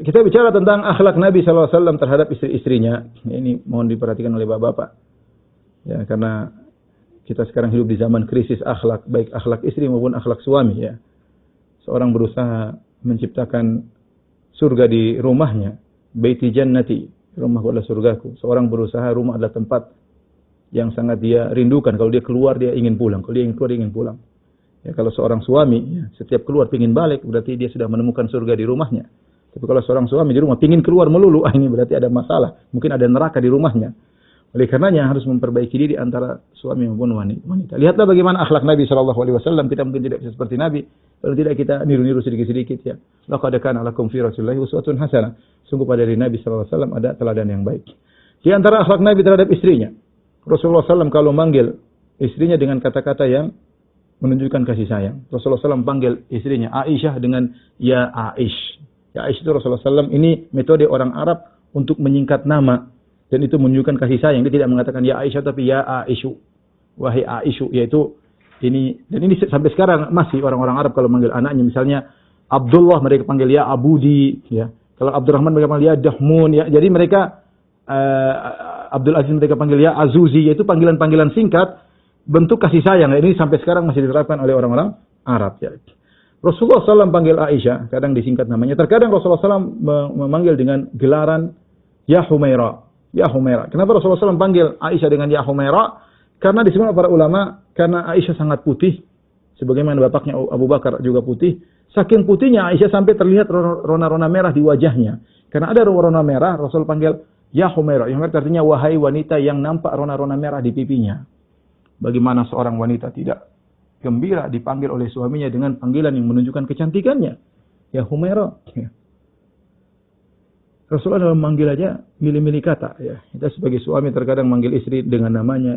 kita bicara tentang akhlak Nabi SAW terhadap istri-istrinya. Ini mohon diperhatikan oleh bapak-bapak. Ya, karena kita sekarang hidup di zaman krisis akhlak, baik akhlak istri maupun akhlak suami. Ya, seorang berusaha menciptakan surga di rumahnya, baiti jannati, rumahku adalah surgaku. Seorang berusaha rumah adalah tempat yang sangat dia rindukan. Kalau dia keluar dia ingin pulang. Kalau dia ingin keluar dia ingin pulang. Ya, kalau seorang suami ya, setiap keluar ingin balik, berarti dia sudah menemukan surga di rumahnya. Tapi kalau seorang suami di rumah ingin keluar melulu, ini berarti ada masalah. Mungkin ada neraka di rumahnya. Oleh karenanya harus memperbaiki diri antara suami maupun wanita. Lihatlah bagaimana akhlak Nabi SAW. Kita mungkin tidak bisa seperti Nabi. Kalau tidak kita niru-niru sedikit-sedikit ya. Laqad kana lakum fi Rasulillahi uswatun hasanah. Sungguh pada diri Nabi SAW ada teladan yang baik. Di antara akhlak Nabi terhadap istrinya, Rasulullah SAW kalau manggil istrinya dengan kata-kata yang menunjukkan kasih sayang. Rasulullah SAW panggil istrinya Aisyah dengan ya Aish. Ya Aish itu Rasulullah SAW ini metode orang Arab untuk menyingkat nama. Dan itu menunjukkan kasih sayang. Dia tidak mengatakan ya Aisyah tapi ya Aisyu. Wahai Aisyu. Yaitu ini. Dan ini sampai sekarang masih orang-orang Arab kalau manggil anaknya. Misalnya Abdullah mereka panggil ya Abudi. Ya. Kalau Abdurrahman mereka panggil ya Dahmun. Ya. Jadi mereka Abdul Aziz mereka panggil ya Azuzi. Yaitu panggilan-panggilan singkat. Bentuk kasih sayang. Ini sampai sekarang masih diterapkan oleh orang-orang Arab. Ya. Rasulullah SAW panggil Aisyah. Kadang disingkat namanya. Terkadang Rasulullah SAW memanggil dengan gelaran ya Humaira. Ya Humaira. Kenapa Rasulullah SAW panggil Aisyah dengan Ya Humaira? Karena disebut para ulama, karena Aisyah sangat putih. Sebagaimana bapaknya Abu Bakar juga putih. Saking putihnya Aisyah sampai terlihat rona-rona merah di wajahnya. Karena ada rona merah, Rasul panggil Ya Humaira. Yang artinya wahai wanita yang nampak rona-rona merah di pipinya. Bagaimana seorang wanita tidak gembira dipanggil oleh suaminya dengan panggilan yang menunjukkan kecantikannya. Ya Humaira. Ya. Rasulullah dalam manggil aja milih-milih kata ya. Kita sebagai suami terkadang manggil istri dengan namanya,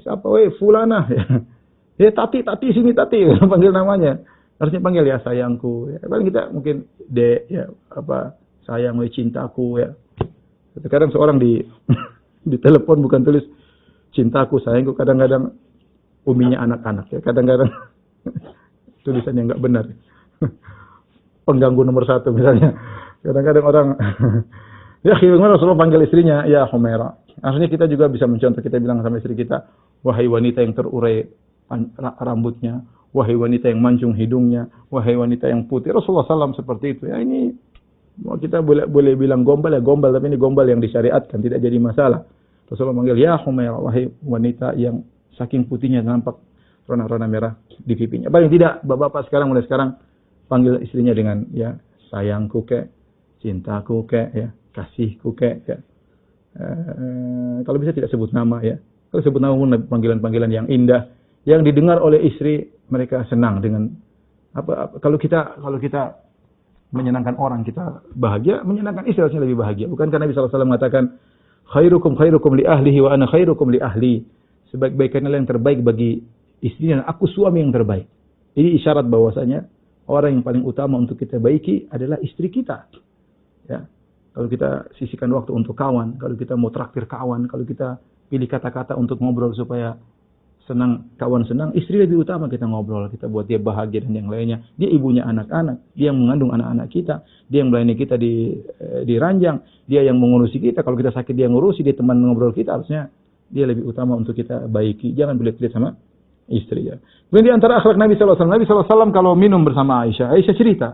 siapa fulana ya. Tati sini tati panggil namanya. Harusnya panggil ya sayangku ya. Paling kita mungkin dek ya apa sayang cintaku ya. Terkadang seorang di telepon bukan tulis cintaku sayangku, kadang-kadang uminya anak-anak ya. Kadang-kadang tulisan yang enggak benar. Pengganggu nomor 1 misalnya. Kadang-kadang orang ya akhirnya Rasulullah panggil istrinya ya Humaira. Akhirnya kita juga bisa mencontoh, kita bilang sama istri kita, wahai wanita yang terurai rambutnya, wahai wanita yang mancung hidungnya, wahai wanita yang putih. Rasulullah SAW seperti itu. Ya ini kita boleh bilang gombal ya gombal, tapi ini gombal yang disyariatkan, tidak jadi masalah. Rasulullah panggil ya Humaira, wahai wanita yang saking putihnya nampak rona-rona merah di pipinya. Paling tidak bapak-bapak sekarang mulai sekarang panggil istrinya dengan ya sayangku kek, cintaku kek ya, kasihku kek ya. Kalau bisa tidak sebut nama ya. Kalau sebut nama pun panggilan-panggilan yang indah yang didengar oleh istri, mereka senang dengan apa kalau kita menyenangkan orang, kita bahagia, menyenangkan istri harusnya lebih bahagia. Bukankah Nabi SAW mengatakan khairukum li ahlihi wa ana khairukum li ahli. Sebaik-baiknya yang terbaik bagi istrinya, aku suami yang terbaik. Ini isyarat bahwasanya orang yang paling utama untuk kita baiki adalah istri kita. Ya. Kalau kita sisihkan waktu untuk kawan, kalau kita mau traktir kawan, kalau kita pilih kata-kata untuk ngobrol supaya senang, kawan senang, istri lebih utama kita ngobrol, kita buat dia bahagia dan yang lainnya. Dia ibunya anak-anak, dia yang mengandung anak-anak kita, dia yang melayani kita di ranjang, dia yang mengurusi kita. Kalau kita sakit dia ngurusi, dia teman ngobrol kita, harusnya dia lebih utama untuk kita baiki. Jangan pelit-pelit sama istri ya. Kemudian di antara akhlak Nabi SAW, Nabi SAW kalau minum bersama Aisyah, Aisyah cerita.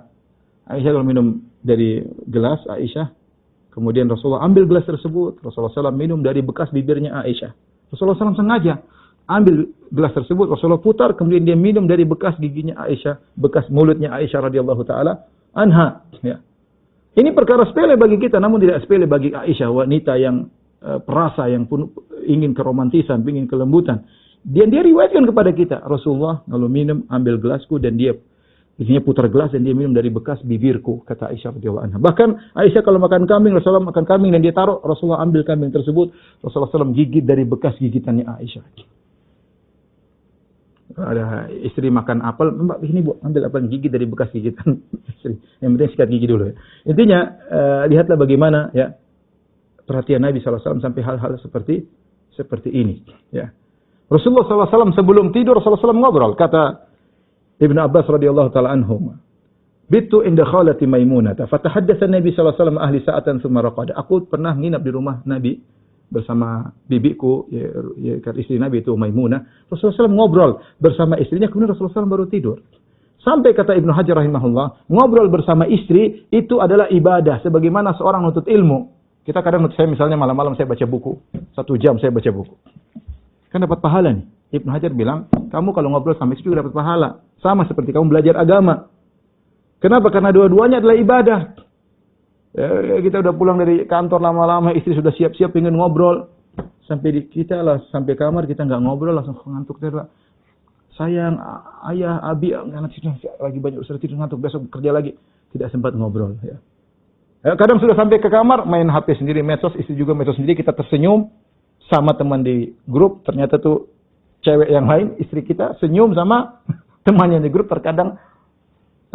Aisyah kalau minum dari gelas Aisyah, kemudian Rasulullah ambil gelas tersebut, Rasulullah SAW minum dari bekas bibirnya Aisyah. Rasulullah SAW sengaja ambil gelas tersebut, Rasulullah putar, kemudian dia minum dari bekas giginya Aisyah, bekas mulutnya Aisyah radhiyallahu taala anha. Ya. Ini perkara sepele bagi kita, namun tidak sepele bagi Aisyah, wanita yang perasa, yang pun ingin keromantisan, ingin kelembutan. Dia riwayatkan kepada kita, Rasulullah kalau minum ambil gelasku dan dia isinya putar gelas dan dia minum dari bekas bibirku, kata Aisyah radhiyallahu anha. Bahkan Aisyah kalau makan kambing, Rasulullah makan kambing dan dia taruh, Rasulullah ambil kambing tersebut, Rasulullah SAW gigit dari bekas gigitannya Aisyah. Ada istri makan apel, Mbak ini Bu, ambil apel, gigit dari bekas gigitan istri. Yang penting sikat gigi dulu ya. Intinya lihatlah bagaimana ya perhatian Nabi SAW sampai hal-hal seperti ini ya. Rasulullah SAW sebelum tidur Rasulullah SAW ngobrol, kata Ibnu Abbas radhiyallahu taala anhum. Bitu inda khalati Maimunah. Fatahaddatsa Nabi sallallahu alaihi wasallam ahli sa'atan tsumma raqada. Aku pernah nginap di rumah Nabi bersama bibiku, istri Nabi itu Maimunah. Rasulullah SAW ngobrol bersama istrinya, kemudian Rasulullah SAW baru tidur. Sampai kata Ibnu Hajar rahimahullah, ngobrol bersama istri itu adalah ibadah, sebagaimana seorang nuntut ilmu. Kita kadang, saya misalnya malam-malam saya baca buku, 1 jam saya baca buku. Kan dapat pahala nih. Ibnu Hajar bilang, kamu kalau ngobrol sama istri juga dapat pahala. Sama seperti kamu belajar agama. Kenapa? Karena dua-duanya adalah ibadah. Ya, kita udah pulang dari kantor lama-lama, istri sudah siap-siap ingin ngobrol. Sampai di kita lah, sampai kamar kita nggak ngobrol, langsung ngantuk terus. Sayang, ayah, abi, anak tidur lagi banyak usaha tidur ngantuk, besok kerja lagi. Tidak sempat ngobrol. Ya. Kadang sudah sampai ke kamar, main HP sendiri, medsos, istri juga medsos sendiri, kita tersenyum sama teman di grup, ternyata tuh cewek yang lain, istri kita senyum sama temannya di grup, terkadang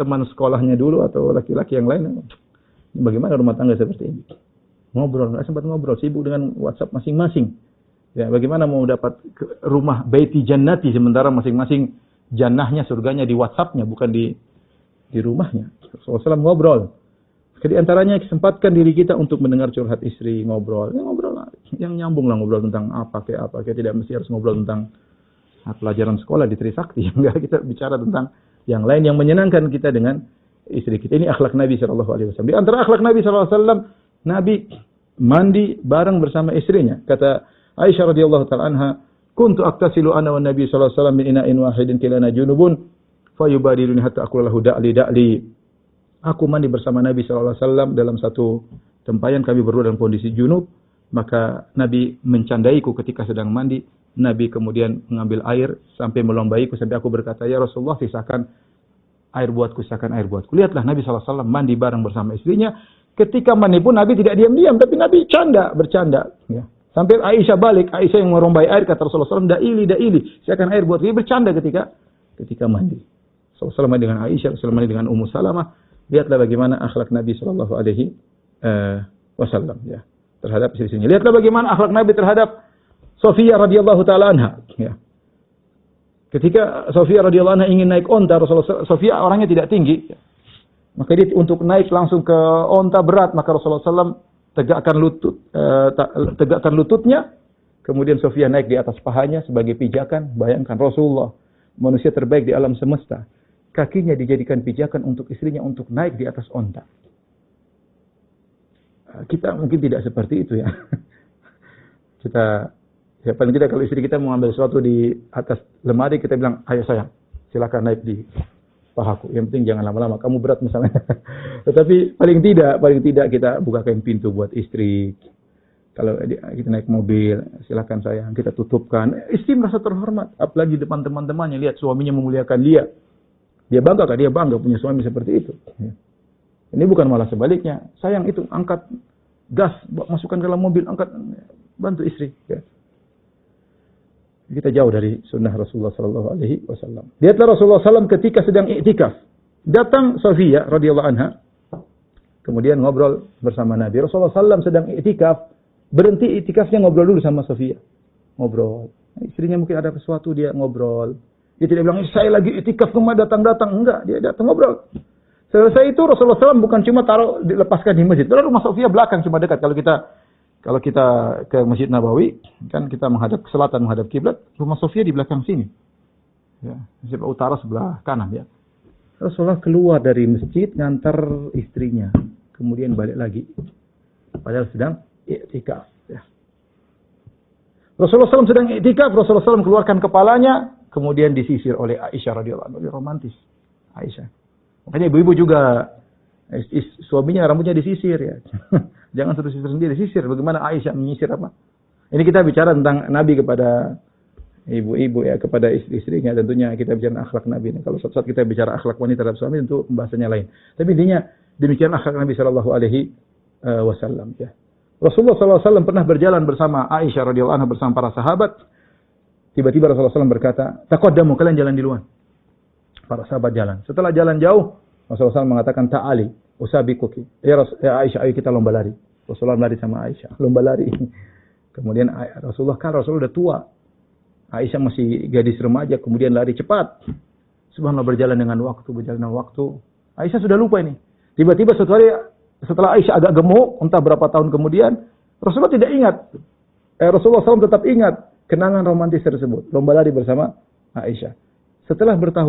teman sekolahnya dulu atau laki-laki yang lain. Bagaimana rumah tangga seperti ini? Ngobrol, nggak sempat ngobrol, sibuk dengan WhatsApp masing-masing. Ya, bagaimana mau dapat rumah baiti jannati sementara masing-masing jannahnya, surganya di WhatsApp-nya, bukan di rumahnya. Rasulullah SAW ngobrol. Di antaranya kesempatkan diri kita untuk mendengar curhat istri, ngobrol. Ya, ngobrol yang nyambung lah, ngobrol tentang apa, kayak tidak mesti harus ngobrol tentang pelajaran sekolah di Trisakti. Enggak, kita bicara tentang yang lain yang menyenangkan kita dengan istri kita. Ini akhlak Nabi SAW. Di antara akhlak Nabi SAW, Nabi mandi bareng bersama istrinya. Kata Aisyah radhiyallahu ta'ala anha, kuntu aktasilu ana wan Nabi sallallahu alaihi wasallam min ina'in wahidin kilana junubun fayubadiruni hatta aqul lahu da'li. Aku mandi bersama Nabi sallallahu alaihi wasallam dalam satu tempayan, kami berdua dalam kondisi junub, maka Nabi mencandaiku ketika sedang mandi. Nabi kemudian mengambil air sampai melombaiku sampai aku berkata, "Ya Rasulullah, sisakan air buatku, sisakan air buatku." Lihatlah Nabi sallallahu alaihi wasallam mandi bareng bersama istrinya. Ketika mandi pun Nabi tidak diam-diam, tapi Nabi bercanda, ya. Sampai Aisyah balik, Aisyah yang merombai air, kata Rasulullah SAW, da'ili, silakan air buat. Dia bercanda ketika mandi. Rasulullah SAW dengan Aisyah, Rasulullah mandi dengan Ummu Salamah. Lihatlah bagaimana akhlak Nabi Sallallahu Alaihi Wasallam, ya, terhadap istri-istrinya. Lihatlah bagaimana akhlak Nabi terhadap Sofiyah radhiyallahu taala anha. Ya. Ketika Sofiyah radhiyallahu anha ingin naik onta, Sofiyah orangnya tidak tinggi, ya. Maka dia untuk naik langsung ke onta berat, maka Rasulullah SAW tegakkan lututnya, kemudian Sofiyah naik di atas pahanya sebagai pijakan. Bayangkan Rasulullah, manusia terbaik di alam semesta, kakinya dijadikan pijakan untuk istrinya untuk naik di atas onta. Kita mungkin tidak seperti itu, ya. Ya paling tidak kalau istri kita mau ambil sesuatu di atas lemari, kita bilang, ayo sayang, silakan naik di pahaku. Yang penting jangan lama-lama, kamu berat misalnya. Tetapi paling tidak kita bukakan pintu buat istri. Kalau kita naik mobil, silakan sayang, kita tutupkan. Istri merasa terhormat, apalagi depan teman-temannya, lihat suaminya memuliakan dia. Dia bangga kan? Dia bangga punya suami seperti itu. Ini bukan malah sebaliknya. Sayang, itu angkat gas, masukkan ke dalam mobil, angkat, bantu istri. Ya. Kita jauh dari sunnah Rasulullah Sallallahu Alaihi Wasallam. Lihatlah Rasulullah SAW ketika sedang iktikaf. Datang Sofiyah radhiyallahu anha, kemudian ngobrol bersama Nabi. Rasulullah SAW sedang iktikaf, berhenti iktikafnya ngobrol dulu sama Sofiyah. Ngobrol. Istrinya mungkin ada sesuatu, dia ngobrol. Dia tidak bilang, saya lagi iktikaf, kemana datang-datang. Enggak, dia datang ngobrol. Selesai itu Rasulullah SAW bukan cuma dilepaskan di masjid. Lalu rumah Sofiyah belakang, cuma dekat. Kalau kita ke Masjid Nabawi, kan kita menghadap ke selatan, menghadap kiblat, rumah Sofiyah di belakang sini. Ya, sebelah utara, sebelah kanan, ya. Rasulullah keluar dari masjid, ngantar istrinya. Kemudian balik lagi. Padahal sedang iktikaf. Ya. Rasulullah SAW sedang iktikaf, Rasulullah SAW keluarkan kepalanya, kemudian disisir oleh Aisyah radhiyallahu anha. Romantis. Aisyah. Makanya ibu-ibu juga, suaminya rambutnya disisir, ya. Jangan terus sisir sendiri, sisir. Bagaimana Aisyah menyisir apa? Ini kita bicara tentang Nabi kepada ibu-ibu, ya, kepada istri-istrinya. Tentunya kita bicara akhlak Nabi. Kalau suatu saat kita bicara akhlak wanita terhadap suami, tentu pembahasannya lain. Tapi intinya demikian akhlak Nabi Sallallahu Alaihi Wasallam. Ya. Rasulullah Sallallahu Alaihi Wasallam pernah berjalan bersama Aisyah radhiyallahu anha bersama para sahabat. Tiba-tiba Rasulullah SAW berkata, "Taqaddamu, kalian jalan di luar." Para sahabat jalan. Setelah jalan jauh, Rasulullah SAW mengatakan, "Ta'ali, usabiquki." Ya Aisyah, ayo kita lomba lari. Rasulullah lari sama Aisyah, lomba lari. Kemudian Rasulullah udah tua. Aisyah masih gadis remaja, kemudian lari cepat. Subhanallah, berjalan dengan waktu. Aisyah sudah lupa ini. Tiba-tiba suatu hari setelah Aisyah agak gemuk, entah berapa tahun kemudian, Rasulullah tidak ingat. Rasulullah SAW tetap ingat kenangan romantis tersebut. Lomba lari bersama Aisyah. Setelah bertahun